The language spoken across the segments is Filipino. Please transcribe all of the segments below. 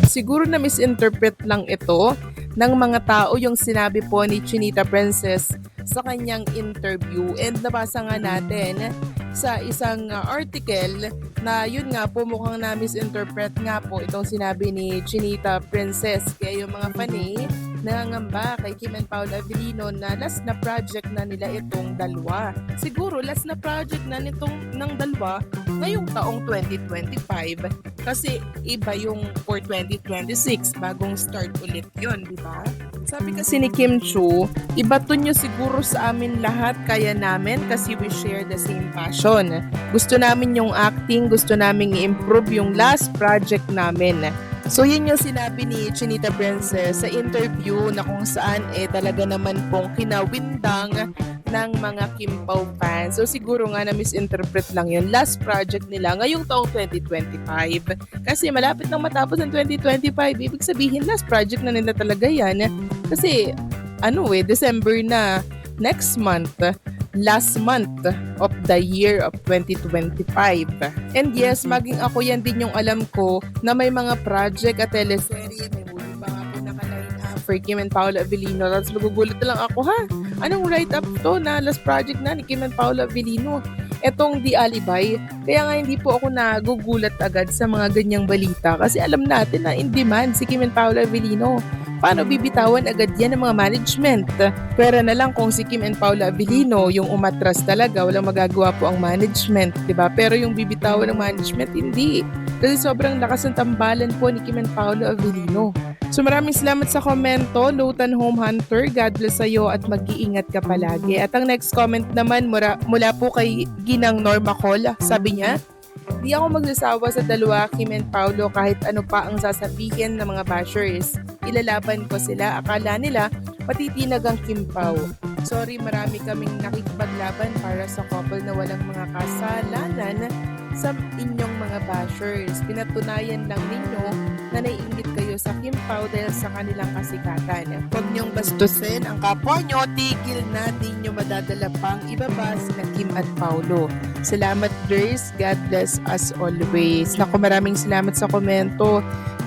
Siguro na misinterpret lang ito ng mga tao yung sinabi po ni Chinita Princess sa kanyang interview, and nabasa nga natin sa isang article na yun nga po mukhang na misinterpret nga po itong sinabi ni Chinita Princess. Kaya yung mga fanay nangangamba kay Kim and Paula Avellino na last na project na nila itong dalawa. Siguro last na project na nitong ng dalawa ngayong taong 2025 kasi iba yung for 2026 bagong start ulit yun, di ba? Sabi kasi ni Kim Chu, ibato nyo siguro sa amin lahat, kaya namin kasi we share the same passion. Gusto namin yung acting, gusto namin i-improve yung last project namin. So yun yung sinabi ni Chinita Princess sa interview na kung saan talaga naman pong kinawindang ng mga Kim Pao fans. So siguro nga na misinterpret lang yun. Last project nila ngayong taong 2025. Kasi malapit nang matapos ang 2025. Ibig sabihin last project na nila talaga yan. Kasi December na next month. Last month of the year of 2025. And yes, maging ako yan din yung alam ko na may mga project at teleserye, may movie pa nga po naka-line up for Kim and Paula Avellino. Tapos magugulat na lang ako, anong write-up to na last project na ni Kim and Paula Avellino? Etong The Alibay. Kaya nga hindi po ako nagugulat agad sa mga ganyang balita kasi alam natin na in demand si Kim and Paula Avellino. Paano bibitawan agad yan ng mga management? Pwera na lang kung si Kim and Paula Avellino yung umatras talaga, walang magagawa po ang management, diba? Pero yung bibitawan ng management, hindi. Kasi sobrang lakas ng tambalan po ni Kim and Paula Avellino. So maraming salamat sa komento, Lotan Home Hunter. God bless sa'yo at mag-iingat ka palagi. At ang next comment naman mula po kay Ginang Norma Col, sabi niya, di ako magsasawa sa dalawa, Kim and Paulo, kahit ano pa ang sasabihin ng mga bashers. Ilalaban ko sila, akala nila patitinag ang Kim Pao. Sorry, marami kaming nakikipaglaban para sa couple na walang mga kasalanan sa inyong mga bashers. Pinatunayan lang ninyo na naiingit kayo sa Kim Pao dahil sa kanilang kasikatan. Huwag niyong bastusin ang kapwa nyo, tigil na, di nyo madadala pang ibaba sina Kim at Paulo. Salamat, Grace. God bless us always. Naku, maraming salamat sa komento.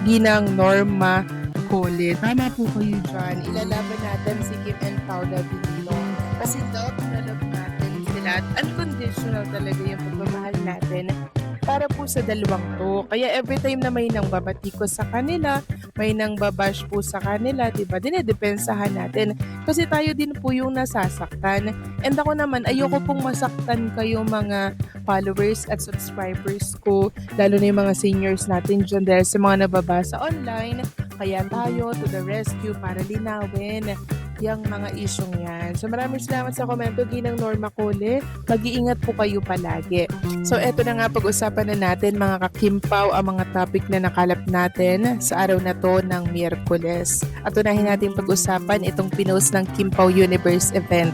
Ginang Norma Cole. Tama po kayo dyan. Ilalaban natin si Kim and Paula Avellino. Kasi love na love natin sila. At unconditional talaga yung pagmamahal natin para po sa dalawang to. Kaya every time na may nang babatikos sa kanila, may nang babash po sa kanila, diba? Dinedepensahan natin. Kasi tayo din po yung nasasaktan. And ako naman, ayoko pong masaktan kayo mga followers at subscribers ko. Lalo na yung mga seniors natin dyan dahil sa mga nababasa online. Kaya tayo to the rescue para linawin yung mga isyong yan. So maraming salamat sa komento, Ginang Norma Cole. Mag-iingat po kayo palagi. So eto na nga, pag-usapan na natin mga kakimpaw ang mga topic na nakalap natin sa araw na to ng Miyerkules. At unahin natin pag-usapan itong pinost ng Kim Pao Universe event.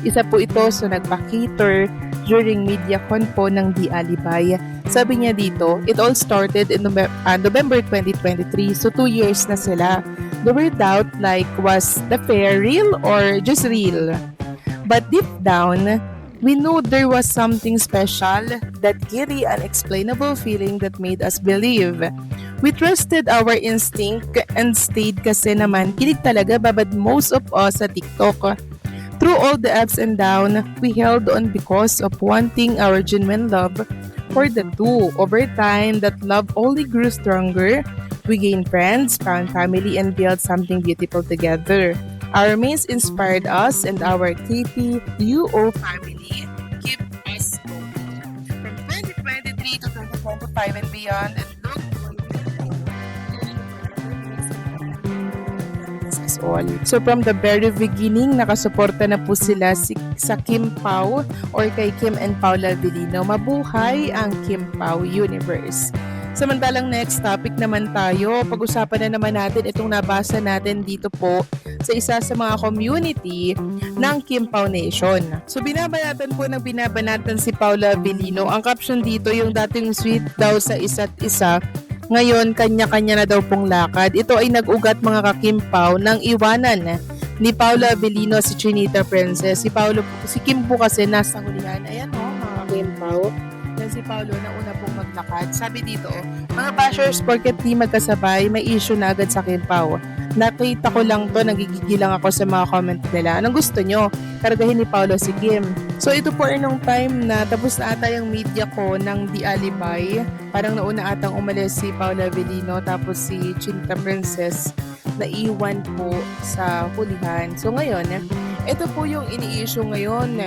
Isa po ito sa nagpa-cater during MediaCon po ng The Alibay. Sabi niya dito, it all started in November 2023, so 2 years na sila. There were doubt like, was the fair real or just real? But deep down, we knew there was something special, that eerie, unexplainable feeling that made us believe. We trusted our instinct and stayed kasi naman kilig talaga babad most of us sa TikTok. Through all the ups and downs, we held on because of wanting our genuine love for the two. Over time, that love only grew stronger. We gained friends, found family, and built something beautiful together. Our mates inspired us, and our KPUO family keep us going. From 2023 to 2025 and beyond, and look all. So from the very beginning, nakasuporta na po sila sa Kim Pao or kay Kim and Paula Avellino. Mabuhay ang Kim Pao Universe. Samantalang next topic naman tayo, pag-usapan na naman natin itong nabasa natin dito po sa isa sa mga community ng Kim Pao Nation. So binabanatan po ng binabanatan si Paula Avellino. Ang caption dito, yung dating sweet daw sa isa't isa, ngayon kanya-kanya na daw pong lakad. Ito ay nag-ugat mga ka-Kim Pao ng iwanan ni Paula Avellino si Chinita Princess. Si Kim po kasi nasa hulihan. Ayan mga ka-Kim Pao. ngayon si Paolo na una pong maglakad. Sabi dito, mga bashers, porket di magkasabay, may issue na agad sa Kim Pao. Nakita ko lang to, nagigigil lang ako sa mga comment nila. Anong gusto nyo? Kargahin ni Paolo si Kim. So ito po ay nung time na tapos na ata yung media ko ng The Alibay. Parang nauna atang umalis si Paolo Avellino tapos si Chinita Princess naiwan po sa hulihan. So ngayon, ito po yung ini-issue ngayon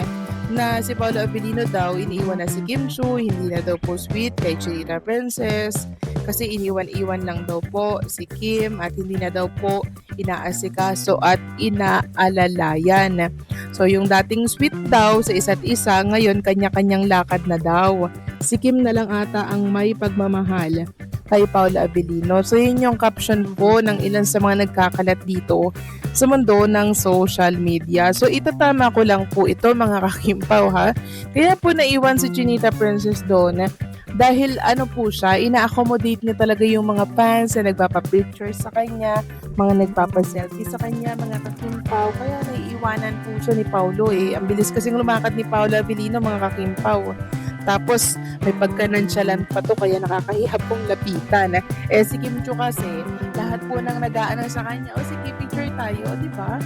na si Paolo Avellino daw iniiwan na si Kim Chiu, hindi na daw po sweet kay Chinita Princess kasi iniwan-iwan lang daw po si Kim at hindi na daw po inaasikaso at inaalalayan. So yung dating sweet daw sa isa't isa, ngayon kanya-kanyang lakad na daw. Si Kim na lang ata ang may pagmamahal kay Paolo Avellino. So yun yung caption po ng ilan sa mga nagkakalat dito sa mundo ng social media. So itatama ko lang po ito mga kakimpaw ha. Kaya po naiwan si Chinita Princess doon dahil ano po siya, ina-accommodate niya talaga yung mga fans na nagpapapicture sa kanya, mga nagpapaselfie sa kanya, mga kakimpaw. Kaya naiiwanan po siya ni Paolo eh. Ang bilis kasing lumakad ni Paolo Avellino mga kakimpaw. Tapos may pagka-nonchalant pa to kaya nakakahiya pong lapitan. Eh si Kim Chiu kasi lahat po nang nag-aano sa kanya, o sige picture tayo, di ba?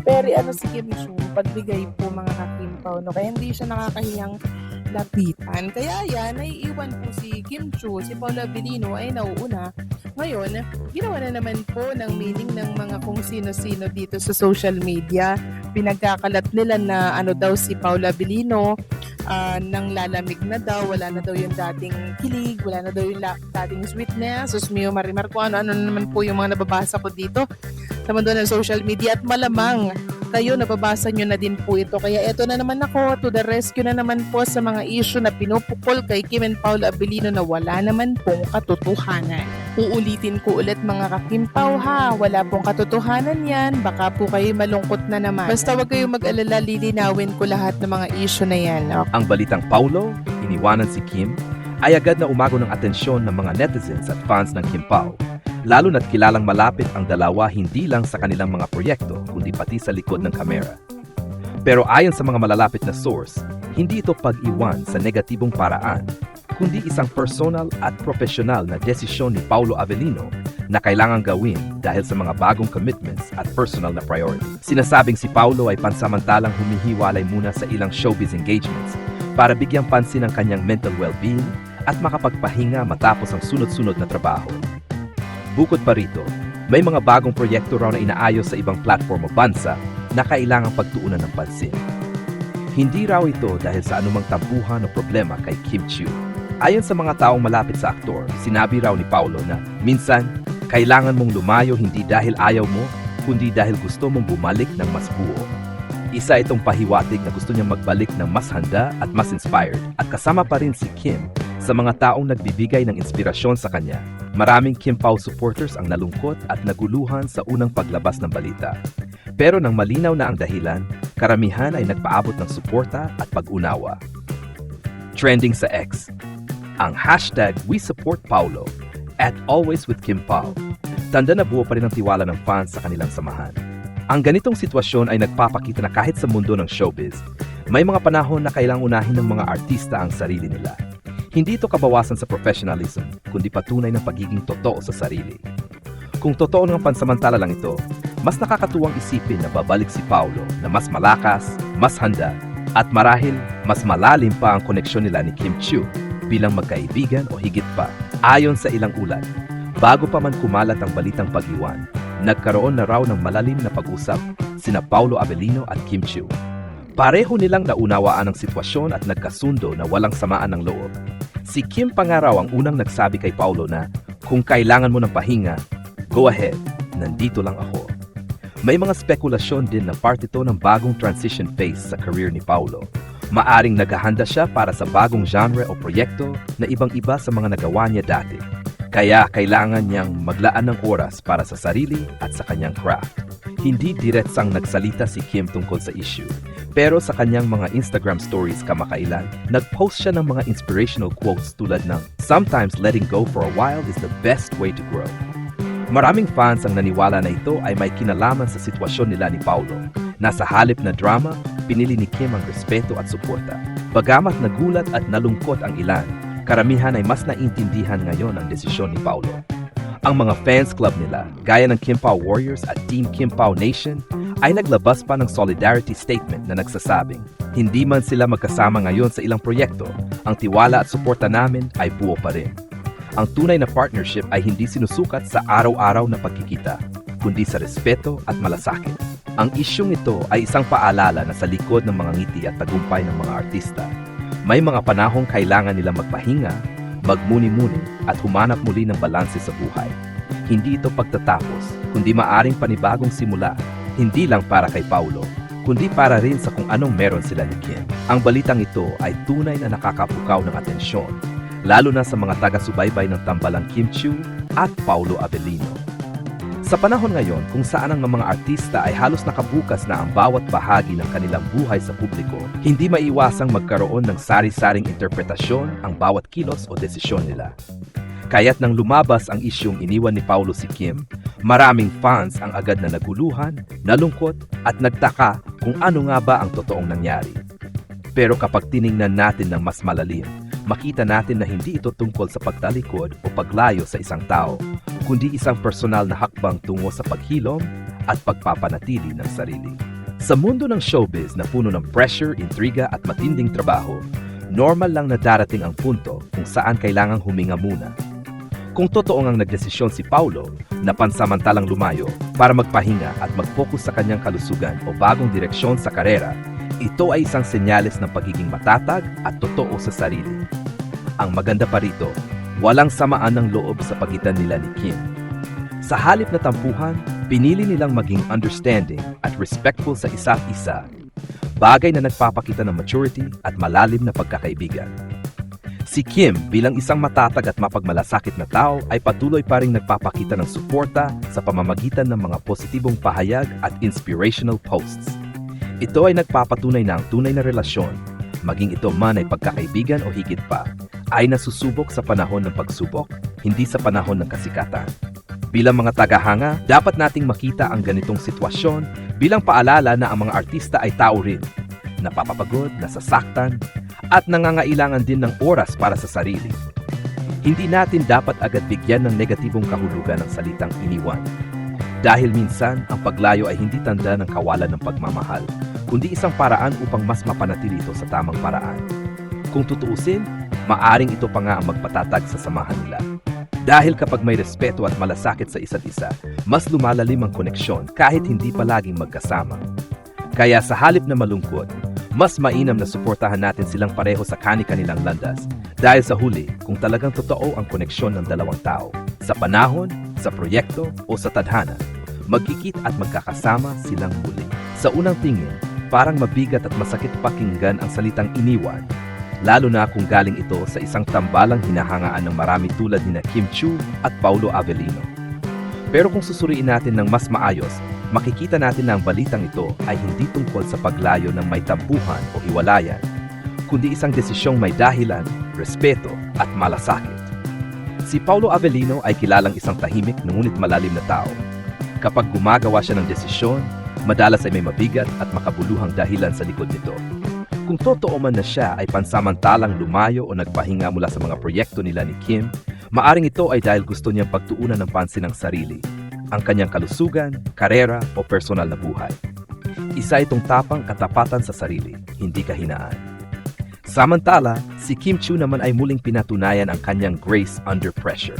Pero ano si Kim Chiu, pagbigay po mga kakimpaw, no? Kaya hindi siya nakakahiyang lapitan. Kaya yan, naiiwan po si Kim Chiu, si Paolo Avellino ay nauuna. Ngayon, ginawa na naman po ng meaning ng mga kung sino-sino dito sa social media. Pinagkakalat nila na ano daw si Paolo Avellino, nang lalamig na daw, wala na daw yung dating kilig, wala na daw yung dating sweetness. Sus mio marimar ko ano naman po yung mga nababasa ko dito sa mundo ng social media at malamang kayo nababasa nyo na din po ito. Kaya eto na naman ako, to the rescue na naman po sa mga issue na pinupukol kay Kim and Paolo Avellino na wala naman pong katotohanan. Uulitin ko ulit mga kakimpaw ha, wala pong katotohanan yan, baka po kayo malungkot na naman. Basta wag kayong mag-alala, lilinawin ko lahat ng mga issue na yan. Okay. Ang balitang Paolo, iniwanan si Kim, ay agad na umago ng atensyon ng mga netizens at fans ng Kim Pao. Lalo na't kilalang malapit ang dalawa hindi lang sa kanilang mga proyekto, kundi pati sa likod ng kamera. Pero ayon sa mga malalapit na source, hindi ito pag-iwan sa negatibong paraan, kundi isang personal at profesional na desisyon ni Paolo Avellino na kailangang gawin dahil sa mga bagong commitments at personal na priority. Sinasabing si Paolo ay pansamantalang humihiwalay muna sa ilang showbiz engagements para bigyang pansin ang kanyang mental well-being at makapagpahinga matapos ang sunod-sunod na trabaho. Bukod pa rito, may mga bagong proyekto raw na inaayos sa ibang platform o bansa na kailangang pagtuunan ng pansin. Hindi raw ito dahil sa anumang tampuhan o problema kay Kim Chiu. Ayon sa mga taong malapit sa aktor, sinabi raw ni Paolo na minsan, kailangan mong lumayo hindi dahil ayaw mo, kundi dahil gusto mong bumalik ng mas buo. Isa itong pahiwatig na gusto niyang magbalik ng mas handa at mas inspired at kasama pa rin si Kim sa mga taong nagbibigay ng inspirasyon sa kanya. Maraming Kim Pao supporters ang nalungkot at naguluhan sa unang paglabas ng balita. Pero nang malinaw na ang dahilan, karamihan ay nagpaabot ng suporta at pag-unawa. Trending sa X, ang hashtag #WeSupportPaolo at Always with Kim Pao. Tanda na buo pa rin ang tiwala ng fans sa kanilang samahan. Ang ganitong sitwasyon ay nagpapakita na kahit sa mundo ng showbiz, may mga panahon na kailangang unahin ng mga artista ang sarili nila. Hindi ito kabawasan sa professionalism, kundi patunay ng pagiging totoo sa sarili. Kung totoo ng pansamantala lang ito, mas nakakatuwang isipin na babalik si Paolo na mas malakas, mas handa, at marahil mas malalim pa ang koneksyon nila ni Kim Chiu bilang magkaibigan o higit pa. Ayon sa ilang ulat, bago pa man kumalat ang balitang pag-iwan, nagkaroon na raw ng malalim na pag-usap sina Paolo Avellino at Kim Chiu. Pareho nilang naunawaan ang sitwasyon at nagkasundo na walang samaan ng loob. Si Kim pa nga raw ang unang nagsabi kay Paolo na, kung kailangan mo ng pahinga, go ahead, nandito lang ako. May mga spekulasyon din na part ito ng bagong transition phase sa career ni Paolo. Maaring naghahanda siya para sa bagong genre o proyekto na ibang-iba sa mga nagawa niya dati. Kaya kailangan niyang maglaan ng oras para sa sarili at sa kanyang craft. Hindi diretsang nagsalita si Kim tungkol sa issue. Pero sa kanyang mga Instagram stories kamakailan, nag-post siya ng mga inspirational quotes tulad ng, "Sometimes letting go for a while is the best way to grow." Maraming fans ang naniwala na ito ay may kinalaman sa sitwasyon nila ni Paolo, na sa halip na drama, pinili ni Kim ang respeto at suporta. Bagamat nagulat at nalungkot ang ilan, Karamihan ay mas naintindihan ngayon ang desisyon ni Paulo. Ang mga fans club nila, gaya ng Kim Pao Warriors at Team Kim Pao Nation, ay naglabas pa ng solidarity statement na nagsasabing, hindi man sila magkasama ngayon sa ilang proyekto, ang tiwala at suporta namin ay buo pa rin. Ang tunay na partnership ay hindi sinusukat sa araw-araw na pagkikita, kundi sa respeto at malasakit. Ang isyung ito ay isang paalala na sa likod ng mga ngiti at tagumpay ng mga artista, may mga panahong kailangan nila magpahinga, magmuni-muni at humanap muli ng balanse sa buhay. Hindi ito pagtatapos, kundi maaring panibagong simula, hindi lang para kay Paulo, kundi para rin sa kung anong meron sila ni Kim. Ang balitang ito ay tunay na nakakapukaw ng atensyon, lalo na sa mga taga-subaybay ng tambalang Kim Chiu at Paulo Avellino. Sa panahon ngayon kung saan ang mga artista ay halos nakabukas na ang bawat bahagi ng kanilang buhay sa publiko, hindi maiwasang magkaroon ng sari-saring interpretasyon ang bawat kilos o desisyon nila. Kaya't nang lumabas ang isyung iniwan ni Paulo si Kim, maraming fans ang agad na naguluhan, nalungkot at nagtaka kung ano nga ba ang totoong nangyari. Pero kapag tiningnan natin ng mas malalim, makita natin na hindi ito tungkol sa pagtalikod o paglayo sa isang tao, kundi isang personal na hakbang tungo sa paghilom at pagpapanatili ng sarili. Sa mundo ng showbiz na puno ng pressure, intriga at matinding trabaho, normal lang na darating ang punto kung saan kailangang huminga muna. Kung totoo ngang nagdesisyon si Paulo na pansamantalang lumayo para magpahinga at mag-focus sa kanyang kalusugan o bagong direksyon sa karera, ito ay isang senyales ng pagiging matatag at totoo sa sarili. Ang maganda pa rito, walang samaan ng loob sa pagitan nila ni Kim. Sa halip na tampuhan, pinili nilang maging understanding at respectful sa isa't isa, bagay na nagpapakita ng maturity at malalim na pagkakaibigan. Si Kim bilang isang matatag at mapagmalasakit na tao ay patuloy pa ring nagpapakita ng suporta sa pamamagitan ng mga positibong pahayag at inspirational posts. Ito ay nagpapatunay na ang tunay na relasyon, maging ito man ay pagkakaibigan o higit pa, ay nasusubok sa panahon ng pagsubok, hindi sa panahon ng kasikatan. Bilang mga tagahanga, dapat nating makita ang ganitong sitwasyon bilang paalala na ang mga artista ay tao rin, napapapagod, nasasaktan, at nangangailangan din ng oras para sa sarili. Hindi natin dapat agad bigyan ng negatibong kahulugan ng salitang iniwan. Dahil minsan, ang paglayo ay hindi tanda ng kawalan ng pagmamahal, kundi isang paraan upang mas mapanatili ito sa tamang paraan. Kung tutuusin, maaring ito pa nga ang magpatatag sa samahan nila. Dahil kapag may respeto at malasakit sa isa't isa, mas lumalalim ang koneksyon kahit hindi palaging magkasama. Kaya sa halip na malungkot, mas mainam na suportahan natin silang pareho sa kani-kanilang landas dahil sa huli kung talagang totoo ang koneksyon ng dalawang tao. Sa panahon, sa proyekto o sa tadhana, magkikit at magkakasama silang muli. Sa unang tingin, parang mabigat at masakit pakinggan ang salitang iniwan, lalo na kung galing ito sa isang tambalang hinahangaan ng marami tulad ni Kim Chiu at Paulo Avellino. Pero kung susuriin natin ng mas maayos, makikita natin na ang balitang ito ay hindi tungkol sa paglayo ng may tampuhan o hiwalayan, kundi isang desisyong may dahilan, respeto at malasakit. Si Paulo Avellino ay kilalang isang tahimik ngunit malalim na tao. Kapag gumagawa siya ng desisyon, madalas ay may mabigat at makabuluhang dahilan sa likod nito. Kung totoo man na siya ay pansamantalang lumayo o nagpahinga mula sa mga proyekto nila ni Kim, maaring ito ay dahil gusto niyang pagtuunan ng pansin ng sarili, ang kanyang kalusugan, karera o personal na buhay. Isa itong tapang katapatan sa sarili, hindi kahinaan. Samantala, si Kim Chiu naman ay muling pinatunayan ang kanyang grace under pressure.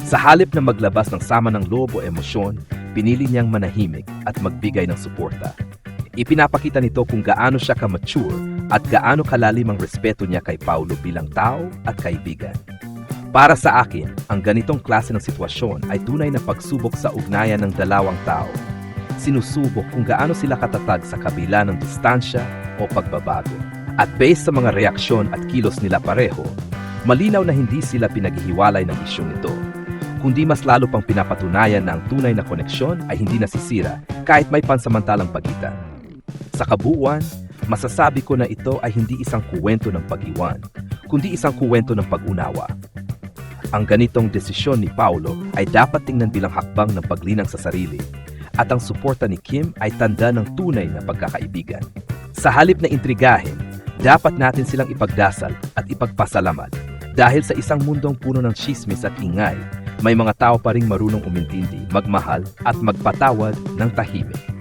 Sa halip na maglabas ng sama ng loob o emosyon, pinili niyang manahimik at magbigay ng suporta. Ipinapakita nito kung gaano siya ka-mature at gaano kalalim ang respeto niya kay Paulo bilang tao at kaibigan. Para sa akin, ang ganitong klase ng sitwasyon ay tunay na pagsubok sa ugnayan ng dalawang tao. Sinusubok kung gaano sila katatag sa kabila ng distansya o pagbabago. At based sa mga reaksyon at kilos nila pareho, malinaw na hindi sila pinaghihiwalay ng isyong ito, kundi mas lalo pang pinapatunayan na ang tunay na koneksyon ay hindi nasisira kahit may pansamantalang pagitan. Sa kabuuan, masasabi ko na ito ay hindi isang kuwento ng pag-iwan, kundi isang kuwento ng pag-unawa. Ang ganitong desisyon ni Paulo ay dapat tingnan bilang hakbang ng paglinang sa sarili, at ang suporta ni Kim ay tanda ng tunay na pagkakaibigan. Sa halip na intrigahin, dapat natin silang ipagdasal at ipagpasalamat Dahil sa isang mundong puno ng chismis at ingay, may mga tao pa ring marunong umintindi, magmahal at magpatawad ng tahimik.